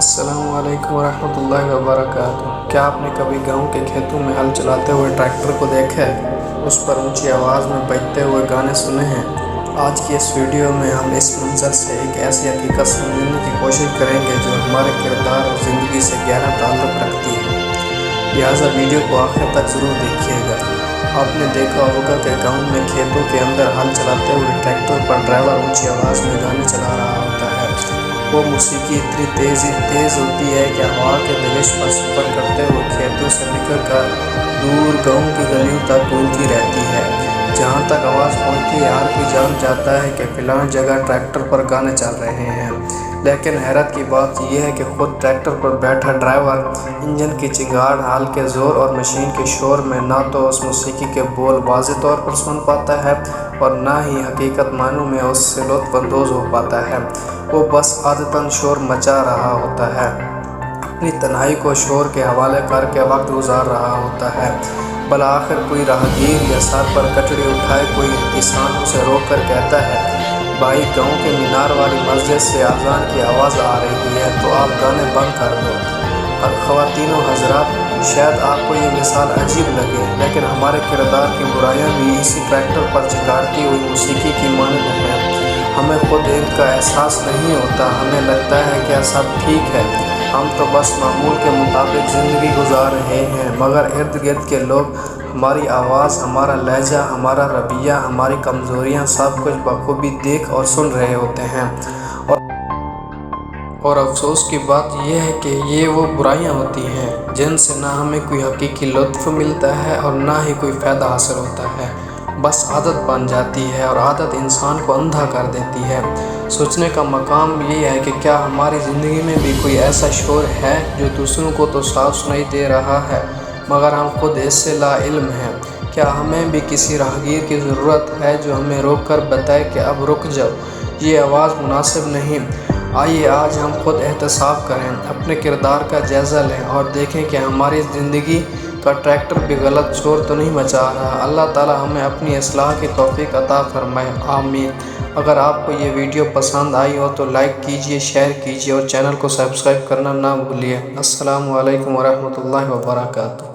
السلام علیکم ورحمۃ اللہ وبرکاتہ۔ کیا آپ نے کبھی گاؤں کے کھیتوں میں ہل چلاتے ہوئے ٹریکٹر کو دیکھا ہے؟ اس پر اونچی آواز میں بجتے ہوئے گانے سنے ہیں؟ آج کی اس ویڈیو میں ہم اس منظر سے ایک ایسی حقیقت سمجھنے کی کوشش کریں گے جو ہمارے کردار اور زندگی سے گہرا تعلق رکھتی ہے، لہٰذا ویڈیو کو آخر تک ضرور دیکھیے گا۔ آپ نے دیکھا ہوگا کہ گاؤں میں کھیتوں کے اندر ہل چلاتے ہوئے ٹریکٹر پر ڈرائیور اونچی آواز میں گانے چلا رہا ہوتا ہے۔ وہ موسیقی اتنی تیز ہوتی ہے کہ ہوا کے دبش پر سفر کرتے ہوئے کھیتوں سے نکل کر دور گاؤں کی گلیوں تک گونجتی رہتی ہے۔ جہاں تک آواز پہنچتی ہے ہر کوئی جان جاتا ہے کہ فلاں جگہ ٹریکٹر پر گانے چل رہے ہیں۔ لیکن حیرت کی بات یہ ہے کہ خود ٹریکٹر پر بیٹھا ڈرائیور انجن کی چنگاڑ، ہل کے زور اور مشین کے شور میں نہ تو اس موسیقی کے بول واضح طور پر سن پاتا ہے اور نہ ہی حقیقت معنوں میں اس سے لطف اندوز ہو پاتا ہے۔ وہ بس عادتاً شور مچا رہا ہوتا ہے، اپنی تنہائی کو شور کے حوالے کر کے وقت گزار رہا ہوتا ہے۔ بالآخر کوئی راہگیر یا سر پر کٹڑی اٹھائے کوئی کسان اسے روک کر کہتا ہے، بھائی گاؤں کے مینار والی مسجد سے اذان کی آواز آ رہی ہے تو آپ گانے بند کر دو۔ خواتین و حضرات، شاید آپ کو یہ مثال عجیب لگے، لیکن ہمارے کردار کی برائیاں بھی اسی ٹریکٹر پر چنگاڑتی ہوئی موسیقی کی مانند ہیں۔ ہمیں خود ان کا احساس نہیں ہوتا، ہمیں لگتا ہے کہ سب ٹھیک ہے، ہم تو بس معمول کے مطابق زندگی گزار رہے ہیں، مگر ارد گرد کے لوگ ہماری آواز، ہمارا لہجہ، ہمارا رویہ، ہماری کمزوریاں سب کچھ بخوبی دیکھ اور سن رہے ہوتے ہیں۔ اور افسوس کی بات یہ ہے کہ یہ وہ برائیاں ہوتی ہیں جن سے نہ ہمیں کوئی حقیقی لطف ملتا ہے اور نہ ہی کوئی فائدہ حاصل ہوتا ہے، بس عادت بن جاتی ہے اور عادت انسان کو اندھا کر دیتی ہے۔ سوچنے کا مقام یہ ہے کہ کیا ہماری زندگی میں بھی کوئی ایسا شور ہے جو دوسروں کو تو صاف سنائی دے رہا ہے مگر ہم خود اس سے لا علم ہیں؟ کیا ہمیں بھی کسی راہگیر کی ضرورت ہے جو ہمیں روک کر بتائے کہ اب رک جاؤ، یہ آواز مناسب نہیں؟ آئیے آج ہم خود احتساب کریں، اپنے کردار کا جائزہ لیں اور دیکھیں کہ ہماری زندگی کا ٹریکٹر بھی غلط شور تو نہیں مچا رہا۔ اللہ تعالی ہمیں اپنی اصلاح کی توفیق عطا فرمائے، آمین۔ اگر آپ کو یہ ویڈیو پسند آئی ہو تو لائک کیجئے، شیئر کیجئے اور چینل کو سبسکرائب کرنا نہ بھولیے۔ السلام علیکم ورحمۃ اللہ وبرکاتہ۔